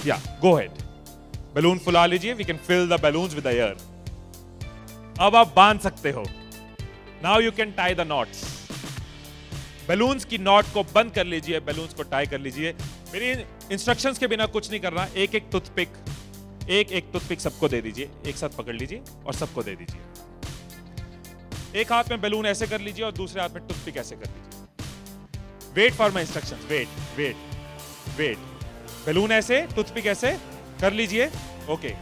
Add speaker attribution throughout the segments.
Speaker 1: या गो head, balloon फुला लीजिए, we can fill the balloons with air. अब आप बांध सकते हो। Now you can tie the knots. Balloons की नॉट को बंद कर लीजिए, बैलून्स को टाई कर लीजिए। मेरी इंस्ट्रक्शंस के बिना कुछ नहीं करना। एक एक टूथपिक सबको दे दीजिए, एक साथ पकड़ लीजिए और सबको दे दीजिए। एक हाथ में बैलून ऐसे कर लीजिए और दूसरे हाथ में टूथपिक ऐसे कर लीजिए। Wait for my instructions, wait. Balloon ऐसे, टूथपिक ऐसे कर लीजिए। ओके,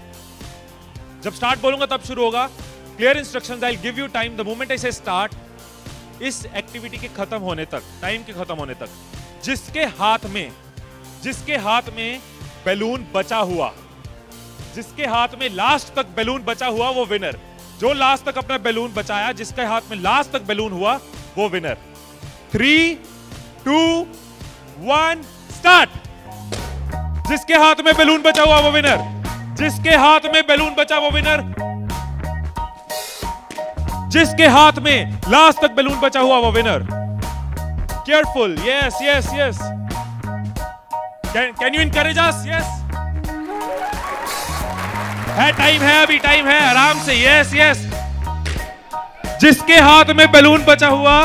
Speaker 1: जब स्टार्ट बोलूंगा तब शुरू होगा। Clear instructions, I will give you time the moment I से स्टार्ट। इस एक्टिविटी के खत्म होने तक, टाइम के खत्म होने तक, जिसके हाथ में बैलून बचा हुआ, जिसके हाथ में लास्ट तक बैलून बचा हुआ वो विनर। जो लास्ट तक अपना बैलून बचाया, जिसके हाथ में लास्ट तक बैलून हुआ वो विनर। 3, 2, 1 स्टार्ट। जिसके हाथ में बैलून बचा हुआ वो विनर, जिसके हाथ में बैलून बचा वो विनर, जिसके हाथ में लास्ट तक बैलून बचा हुआ वो winner. Careful, yes. Can you encourage us? Yes, है, टाइम है, अभी टाइम है, आराम से। यस। जिसके हाथ में बैलून बचा हुआ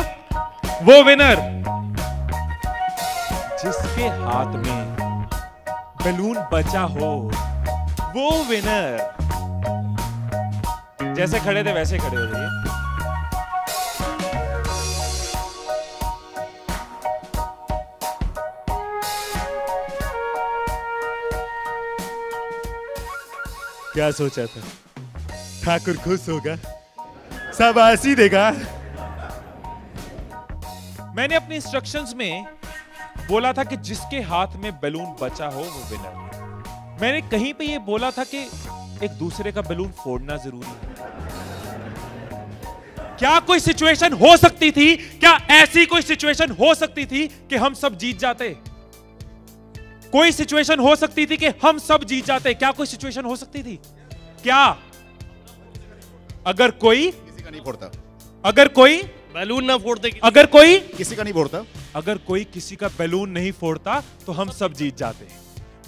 Speaker 1: वो विनर, जिसके हाथ में बैलून बचा हो वो विनर। जैसे खड़े थे वैसे खड़े हो जाइए। क्या सोचा था? ठाकुर खुश होगा, शाबाशी देगा। मैंने अपने इंस्ट्रक्शंस में बोला था कि जिसके हाथ में बैलून बचा हो वो विनर। मैंने कहीं पे ये बोला था कि एक दूसरे का बैलून फोड़ना जरूरी है। क्या कोई सिचुएशन हो सकती थी, क्या ऐसी कोई सिचुएशन हो सकती थी कि हम सब जीत जाते? कोई सिचुएशन हो सकती थी कि हम सब जीत जाते? क्या कोई सिचुएशन हो सकती थी? क्या? अगर कोई
Speaker 2: किसी का नहीं फोड़ता,
Speaker 1: अगर कोई
Speaker 3: बैलून ना फोड़ते,
Speaker 1: अगर कोई
Speaker 2: किसी का नहीं फोड़ता,
Speaker 1: अगर कोई किसी का बैलून नहीं फोड़ता तो हम सब जीत जाते।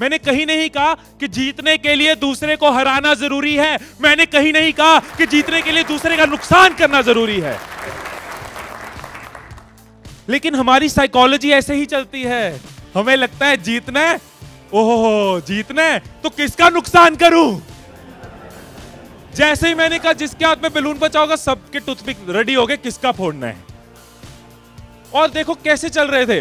Speaker 1: मैंने कहीं नहीं कहा कि जीतने के लिए दूसरे को हराना जरूरी है। मैंने कहीं नहीं कहा कि जीतने के लिए दूसरे का नुकसान करना जरूरी है। लेकिन हमारी साइकोलॉजी ऐसे ही चलती है। हमें लगता है जीतना है, ओहो जीतना है तो किसका नुकसान करूं। जैसे ही मैंने कहा जिसके हाथ में बैलून बचा होगा, सबके टूथपिक रेडी हो गए, किसका फोड़ना है। और देखो कैसे चल रहे थे।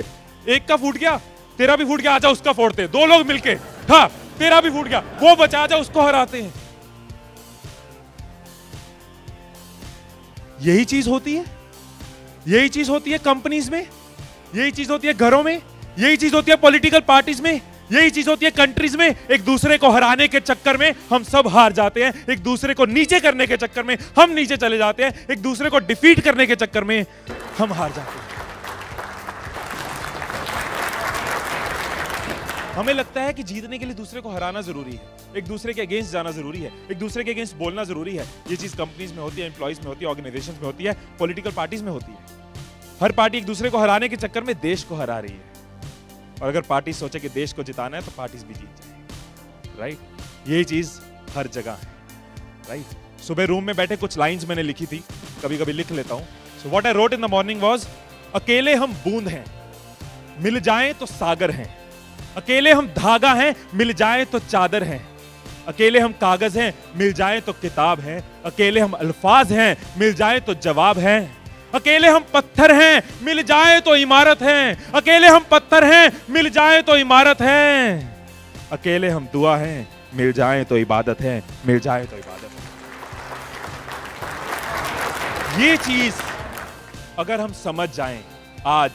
Speaker 1: एक का फूट गया, तेरा भी फूट गया, आजा उसका फोड़ते। दो लोग मिलके, हाँ तेरा भी फूट गया, वो बचा, आजा उसको हराते हैं। यही चीज होती है, यही चीज होती है कंपनीज में, यही चीज होती है घरों में, यही चीज होती है पॉलिटिकल पार्टीज में, यही चीज होती है कंट्रीज में। एक दूसरे को हराने के चक्कर में हम सब हार जाते हैं। एक दूसरे को नीचे करने के चक्कर में हम नीचे चले जाते हैं। एक दूसरे को डिफीट करने के चक्कर में हम हार जाते हैं। हमें लगता है कि जीतने के लिए दूसरे को हराना जरूरी है, एक दूसरे के अगेंस्ट जाना जरूरी है, एक दूसरे के अगेंस्ट बोलना जरूरी है। ये चीज कंपनीज में होती है, एम्प्लॉइज में होती है, ऑर्गेनाइजेशंस में होती है, पॉलिटिकल पार्टीज में होती है। हर पार्टी एक दूसरे को हराने के चक्कर में देश को हरा रही है। और अगर पार्टी सोचे कि देश को जिताना है तो पार्टीज भी जीत जाएंगी, राइट। यही चीज हर जगह है, राइट। सुबह रूम में बैठे कुछ लाइंस मैंने लिखी थी, कभी कभी लिख लेता हूं। So what I wrote in the morning was, अकेले हम बूंद हैं, मिल जाएं तो सागर हैं। अकेले हम धागा हैं, मिल जाएं तो चादर हैं। अकेले हम कागज हैं, मिल जाएं तो किताब हैं। अकेले हम अल्फाज हैं, मिल जाएं तो जवाब हैं। अकेले हम पत्थर हैं, मिल जाए तो इमारत है। अकेले हम पत्थर हैं, मिल जाए तो इमारत है। अकेले हम दुआ हैं, मिल जाए तो इबादत है, मिल जाए तो इबादत है। ये चीज अगर हम समझ जाएं आज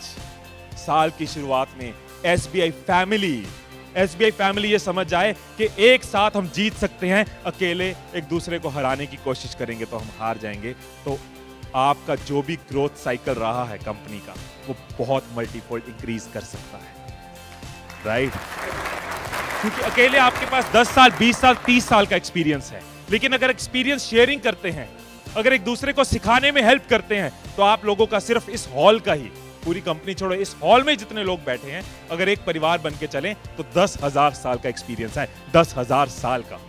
Speaker 1: साल की शुरुआत में, एसबीआई फैमिली ये समझ जाए कि एक साथ हम जीत सकते हैं, अकेले एक दूसरे को हराने की कोशिश करेंगे तो हम हार जाएंगे। तो आपका जो भी ग्रोथ साइकिल रहा है कंपनी का, वो बहुत मल्टीफोल्ड इंक्रीज कर सकता है, राइट। क्योंकि अकेले आपके पास 10 साल, 20 साल, 30 साल का एक्सपीरियंस है। लेकिन अगर एक्सपीरियंस शेयरिंग करते हैं, अगर एक दूसरे को सिखाने में हेल्प करते हैं, तो आप लोगों का सिर्फ इस हॉल का ही पूरी कंपनी छोड़ो, इस हॉल में जितने लोग बैठे हैं, अगर एक परिवार बन के चलें तो 10,000 साल का एक्सपीरियंस है, 10,000 साल का।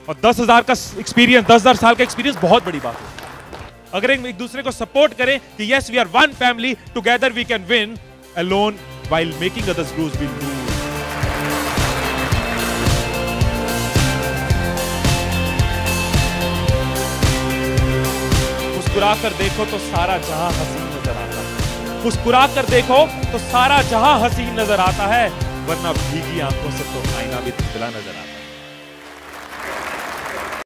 Speaker 1: और 10,000 का एक्सपीरियंस, 10,000 साल का एक्सपीरियंस बहुत बड़ी बात है। अगर एक दूसरे को सपोर्ट करें कि yes we are one family, together we can win, alone while making others lose will lose. मुस्कुरा कर देखो तो सारा जहां हसीन नजर आता है, मुस्कुरा कर देखो तो सारा जहां हसीन नजर आता है, वरना भीगी आंखों से तो आईना भी धुंधला नजर आता है।